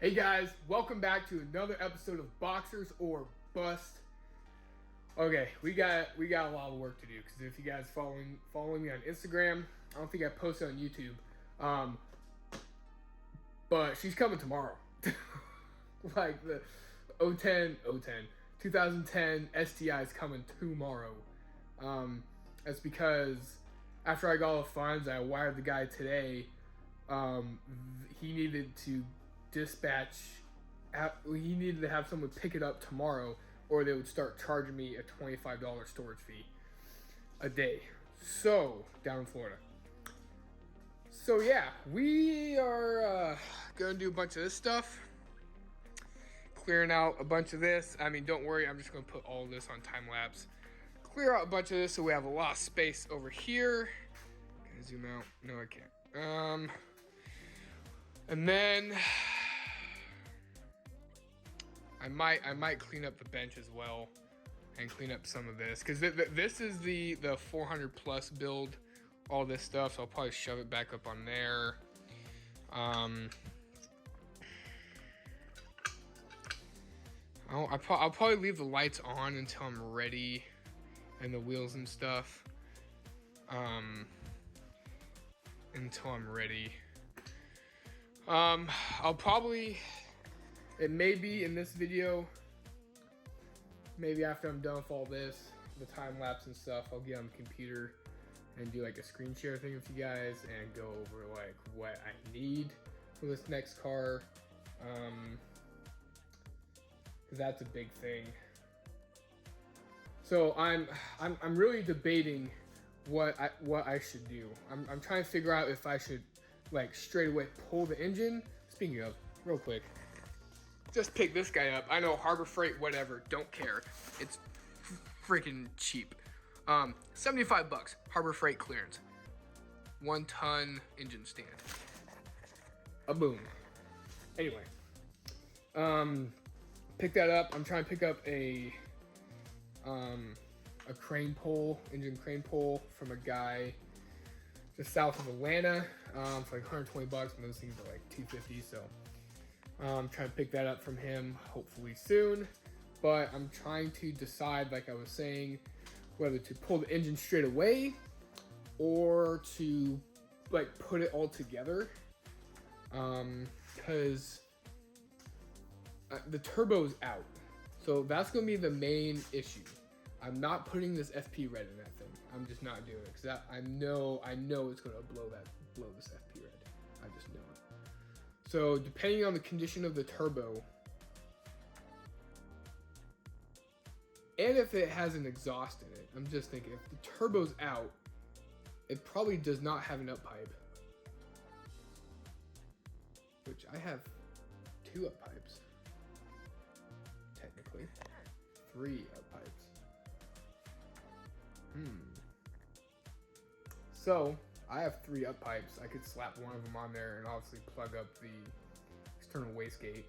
Hey guys, welcome back to another episode of Boxers or Bust. Okay, we got a lot of work to do because if you guys following me on Instagram, I don't think I posted on YouTube. But she's coming tomorrow. Like the 2010 STI is coming tomorrow. That's because after I got all the funds, I wired the guy today. He needed to dispatch. He needed to have someone pick it up tomorrow, or they would start charging me a $25 storage fee a day. So down in Florida. So yeah, we are gonna do a bunch of this stuff, clearing out a bunch of this. I mean, don't worry, I'm just gonna put all of this on time lapse. Clear out a bunch of this so we have a lot of space over here. Can I zoom out? No, I can't. And then I might clean up the bench as well and clean up some of this because this is the 400 plus build, all this stuff. So I'll probably shove it back up on there. I'll probably leave the lights on until I'm ready, and the wheels and stuff. Until I'm ready. I'll probably, it may be in this video, maybe after I'm done with all this, the time lapse and stuff, I'll get on the computer and do like a screen share thing with you guys and go over like what I need for this next car. Cause that's a big thing. So I'm really debating what I should do. I'm trying to figure out if I should like straight away pull the engine. Speaking of, real quick, just pick this guy up. I know, Harbor Freight, whatever, don't care. It's freaking cheap. 75 bucks, Harbor Freight clearance. 1 ton engine stand. A boom. Anyway, pick that up. I'm trying to pick up a crane pole, engine crane pole from a guy just south of Atlanta, for like 120 bucks, and those things are like 250. So I'm trying to pick that up from him hopefully soon. But I'm trying to decide, like I was saying, whether to pull the engine straight away or to like put it all together, because the turbo's out. So that's gonna be the main issue. I'm not putting this FP red in that thing. I'm just not doing it because I know it's gonna blow this FP red. I just know it. So depending on the condition of the turbo, and if it has an exhaust in it, I'm just thinking if the turbo's out, it probably does not have an up pipe, which I have 2 up pipes, technically 3 up pipes. So I have 3 up pipes. I could slap one of them on there and obviously plug up the external wastegate.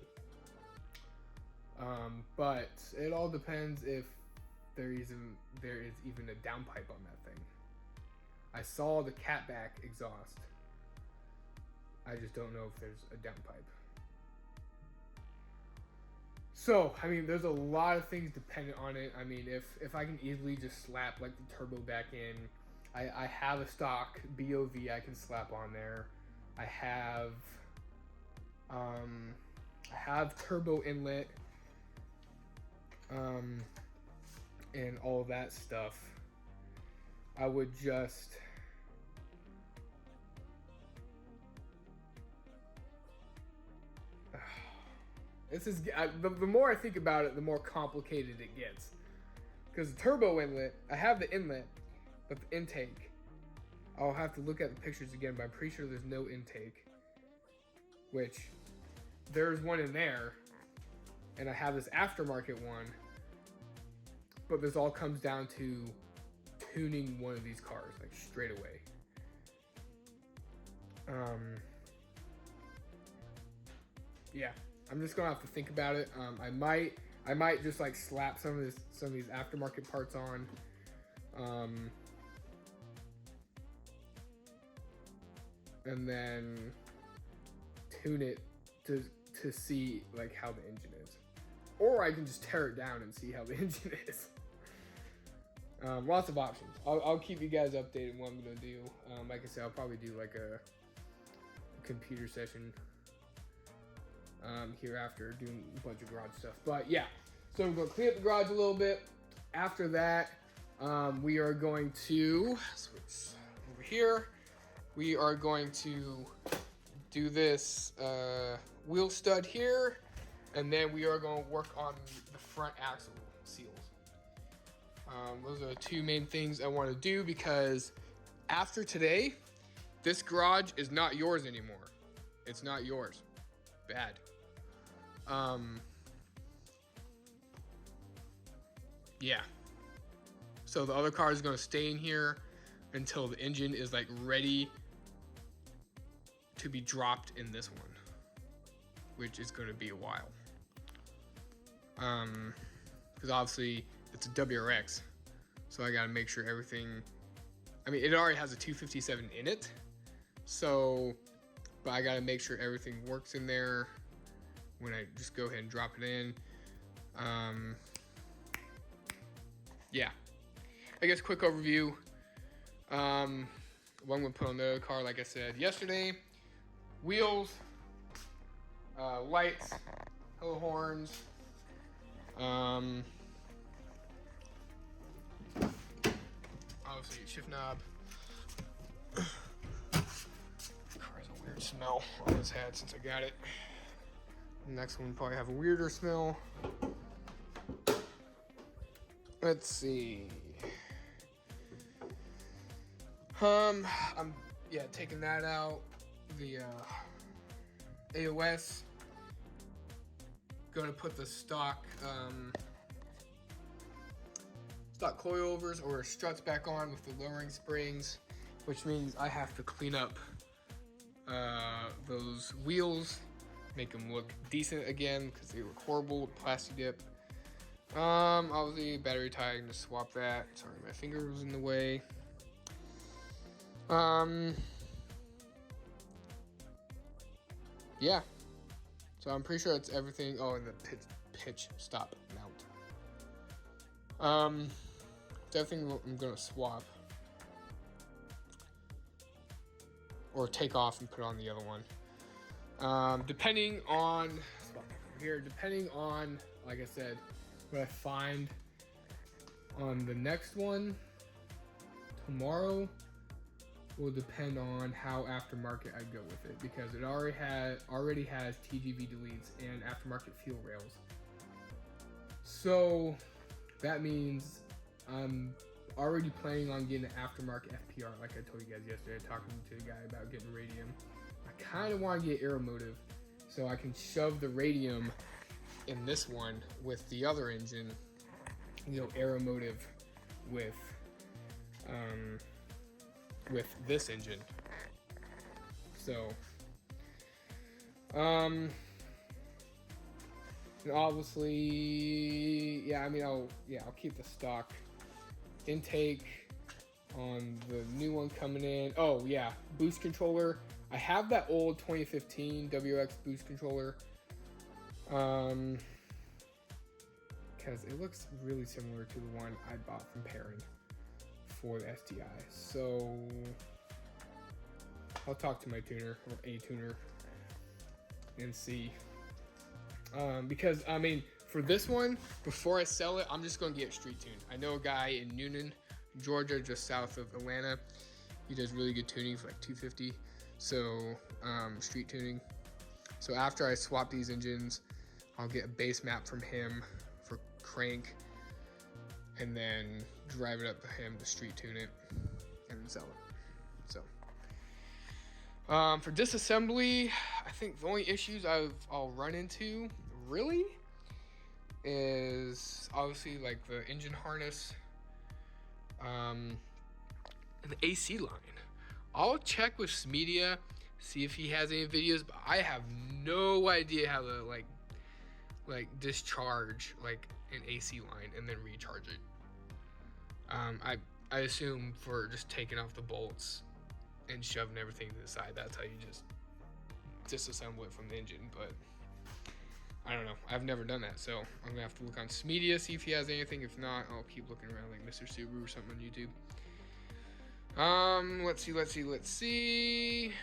But it all depends if there is even a downpipe on that thing. I saw the catback exhaust. I just don't know if there's a downpipe. So, I mean, there's a lot of things dependent on it. I mean, if I can easily just slap like the turbo back in, I have a stock BOV I can slap on there. I have turbo inlet, and all that stuff. I would just this is the more I think about it, the more complicated it gets. Because the turbo inlet, I have the inlet, but the intake, I'll have to look at the pictures again, but I'm pretty sure there's no intake. Which, there's one in there, and I have this aftermarket one, but this all comes down to tuning one of these cars, like straight away. Yeah. I'm just gonna have to think about it. I might just like slap some of these aftermarket parts on. And then tune it to to see like how the engine is, or I can just tear it down and see how the engine is. Lots of options. I'll keep you guys updated on what I'm gonna do. Like I said, I'll probably do like a computer session hereafter, doing a bunch of garage stuff. But yeah, so we're gonna clean up the garage a little bit. After that, we are going to switch over here. We are going to do this wheel stud here, and then we are going to work on the front axle seals. Those are the two main things I want to do, because after today, this garage is not yours anymore. It's not yours. Bad. Yeah. So the other car is going to stay in here until the engine is like ready to be dropped in this one, which is going to be a while. Because obviously it's a WRX, so I got to make sure everything, I mean, it already has a 257 in it, so, but I got to make sure everything works in there when I just go ahead and drop it in. Yeah, I guess quick overview. What I'm gonna put on the other car, like I said yesterday: wheels, lights, halo horns, obviously shift knob. Car has a weird smell on its head since I got it. The next one will probably have a weirder smell. Let's see. I'm taking that out. The AOS. Gonna put the stock coilovers or struts back on with the lowering springs, which means I have to clean up those wheels, make them look decent again, because they were horrible with plastic dip. Obviously battery tie, I'm gonna swap that. Sorry, my finger was in the way. Yeah. So I'm pretty sure that's everything. Oh, and the pitch stop mount. It's everything I'm gonna swap or take off and put on the other one. Depending on depending on, like I said, what I find on the next one tomorrow will depend on how aftermarket I go with it, because it already has TGV deletes and aftermarket fuel rails. So that means I'm already planning on getting an aftermarket FPR, like I told you guys yesterday, talking to the guy about getting radium. I kind of want to get aeromotive so I can shove the radium in this one with the other engine, aeromotive with this engine. So obviously, yeah, I mean, I'll keep the stock intake on the new one coming in. Oh yeah, boost controller. I have that old 2015 WRX boost controller, because it looks really similar to the one I bought from Perrin for the STI. So I'll talk to my tuner, or a tuner, and see. Because I mean, for this one, before I sell it, I'm just gonna get street tuned. I know a guy in Newnan, Georgia, just south of Atlanta. He does really good tuning for like $250. So street tuning. So after I swap these engines, I'll get a base map from him for crank, and then drive it up to him to street tune it and sell it. So for disassembly, I think the only issues I'll run into really is obviously like the engine harness, and the AC line. I'll check with Invidia, see if he has any videos, but I have no idea how to like discharge like an AC line and then recharge it. I assume for just taking off the bolts and shoving everything to the side, that's how you just disassemble it from the engine. But I don't know. I've never done that, so I'm gonna have to look on Media, see if he has anything. If not, I'll keep looking around like mr.subaru or something on YouTube. Let's see.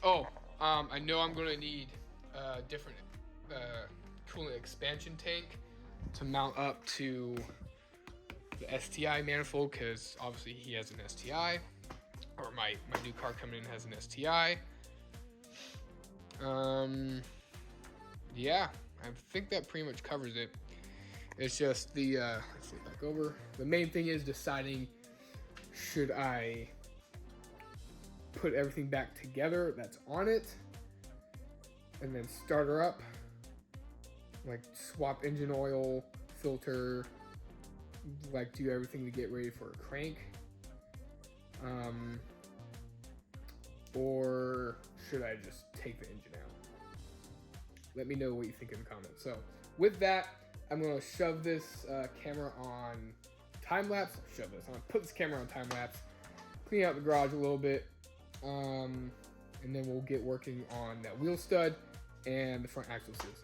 Oh, I know I'm gonna need a different coolant expansion tank to mount up to the STI manifold, because obviously he has an STI, or my new car coming in has an STI. Yeah, I think that pretty much covers it. It's just the let's flip back over. The main thing is deciding, should I put everything back together that's on it and then start her up, like swap engine oil, filter, like do everything to get ready for a crank, or should I just take the engine out? Let me know what you think in the comments. So with that, I'm gonna shove this camera on time lapse. I'm gonna put this camera on time lapse, clean out the garage a little bit, and then we'll get working on that wheel stud and the front axle seals.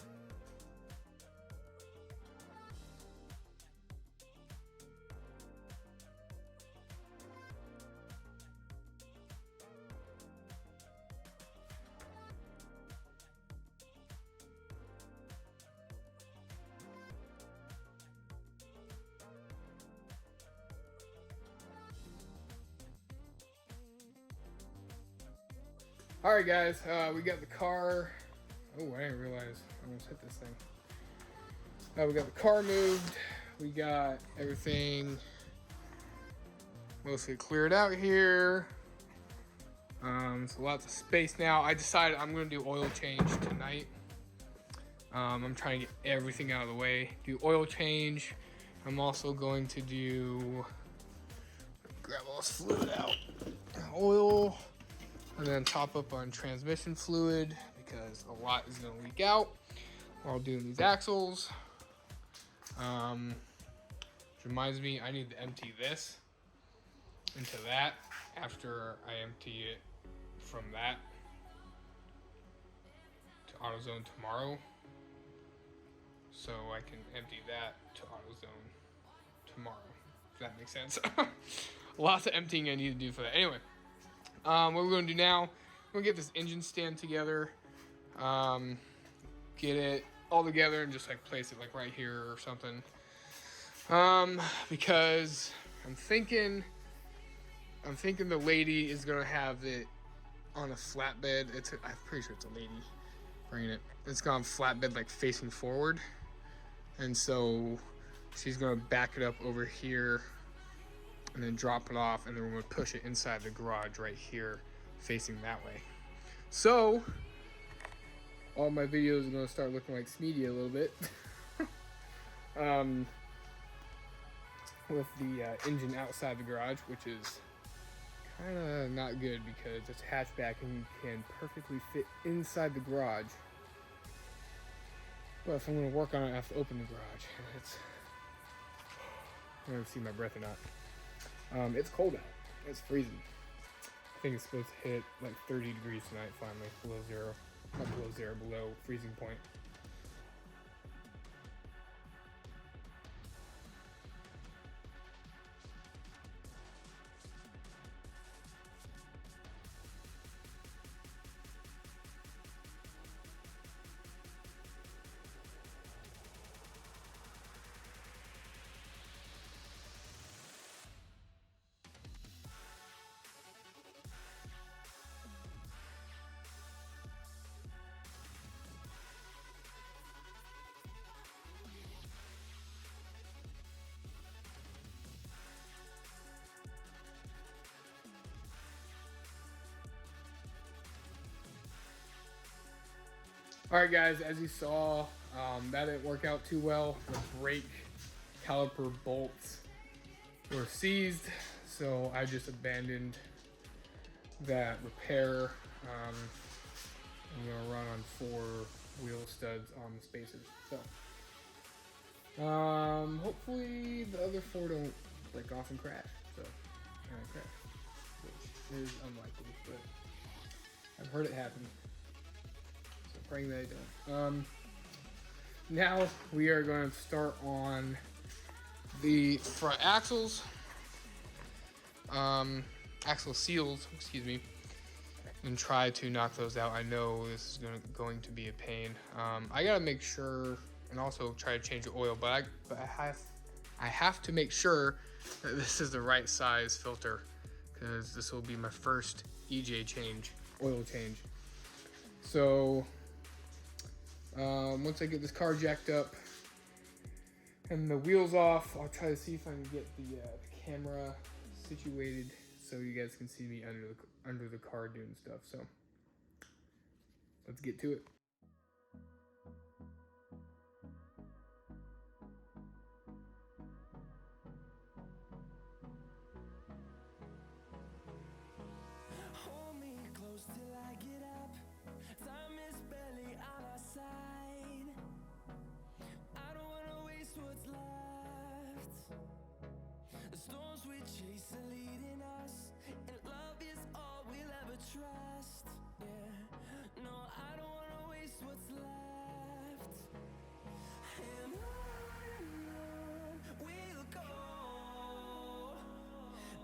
All right, guys, we got the car. Oh, I didn't realize I almost hit this thing. We got the car moved. We got everything mostly cleared out here. So lots of space now. I decided I'm gonna do oil change tonight. I'm trying to get everything out of the way. Do oil change. I'm also going to do, grab all this fluid out. Oil. And then top up on transmission fluid, because a lot is going to leak out while doing these axles. Which reminds me, I need to empty this into that after I empty it from that to AutoZone tomorrow. So I can empty that to AutoZone tomorrow, if that makes sense. Lots of emptying I need to do for that. Anyway. What we're going to do now, we're going to get this engine stand together, get it all together and just like place it like right here or something, because I'm thinking the lady is going to have it on a flatbed. I'm pretty sure it's a lady bringing it. It's gone flatbed, like facing forward, and so she's going to back it up over here and then drop it off, and then we're going to push it inside the garage right here facing that way. So all my videos are going to start looking like Media a little bit. With the engine outside the garage, which is kind of not good because it's hatchback and you can perfectly fit inside the garage. But if I'm going to work on it, I have to open the garage. I don't know if you see my breath or not. It's cold out. It's freezing. I think it's supposed to hit like 30 degrees tonight finally, below zero. Not below zero, below freezing point. Alright guys, as you saw, that didn't work out too well. The brake caliper bolts were seized, so I just abandoned that repair. I'm going to run on 4 wheel studs on the spacers. So, hopefully the other 4 don't break off and crash. So, crash, which is unlikely, but I've heard it happen. bring that down. Now we are going to start on the front axles, axle seals, excuse me, and try to knock those out. I know this is going to be a pain. I gotta make sure, and also try to change the oil, but I have to make sure that this is the right size filter, because this will be my first EJ change, oil change. So once I get this car jacked up and the wheels off, I'll try to see if I can get the camera situated so you guys can see me under the car doing stuff. So let's get to it. Hold me close till I get up. Time is barely on our side. I don't wanna waste what's left. The storms we chase are leading us, and love is all we'll ever trust. Yeah, no, I don't wanna waste what's left. And on we'll go,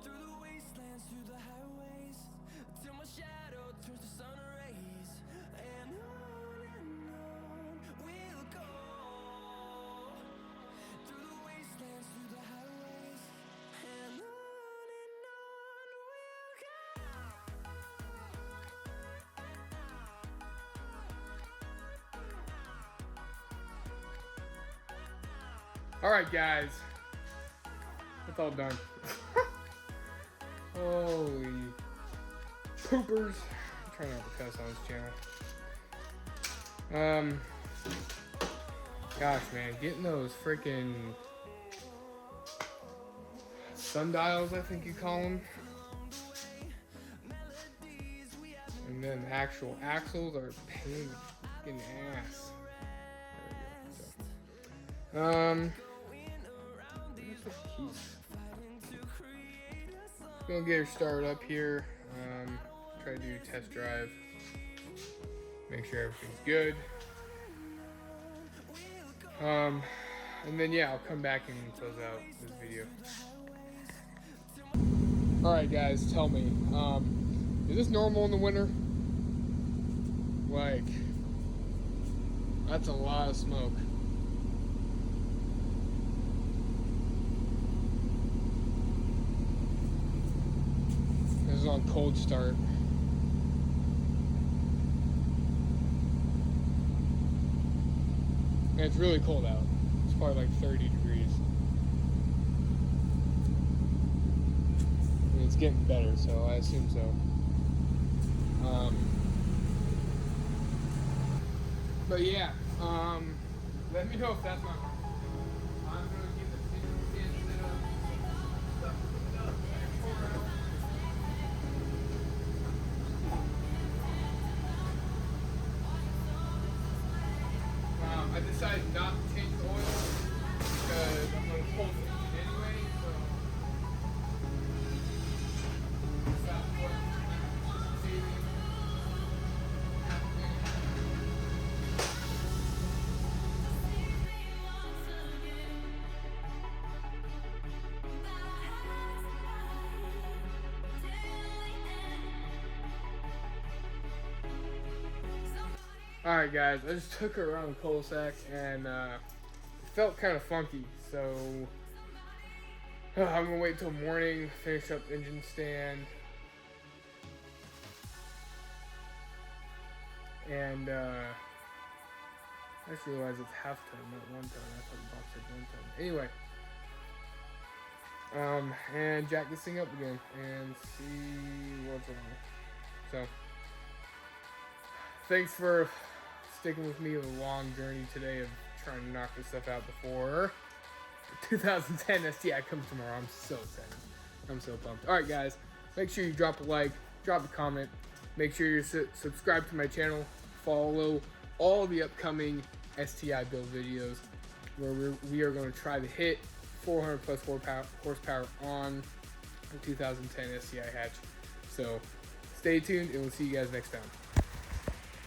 through the wastelands, through the highways, till my shadow turns to sun rays. And on we'll go, through the wastelands, through the highways, and on we'll go. All right, guys, it's all done. Holy poopers. I'm trying not to cuss on this channel. Gosh, man, getting those freaking sundials, I think you call them, and then the actual axles are a pain in the ass. There we go. Where's the keys? Gonna get her started up here. Try to do a test drive. Make sure everything's good. And then yeah, I'll come back and close out this video. Alright guys, tell me, is this normal in the winter? Like, that's a lot of smoke. This is on cold start. And it's really cold out. It's probably like 30 degrees. And it's getting better, so I assume so. But yeah, let me know if that's my I'm gonna get the stand set up, stuff cleaned up, and pour out. I decided not to change the oil because I'm going to pull the engine anyway, so that's what I'm saving. Alright guys, I just took her around the cul-de-sac and it felt kind of funky, so I'm gonna wait till morning, finish up the engine stand, and I just realized it's half ton, not 1 ton. I thought the box said 1 ton. Anyway, and jack this thing up again and see what's wrong. So, thanks for sticking with me on a long journey today of trying to knock this stuff out before the 2010 STI comes tomorrow. I'm so excited. I'm so pumped. Alright guys, make sure you drop a like, drop a comment, make sure you're subscribed to my channel, follow all the upcoming STI build videos where we are going to try to hit 400 plus horsepower on the 2010 STI hatch. So stay tuned and we'll see you guys next time.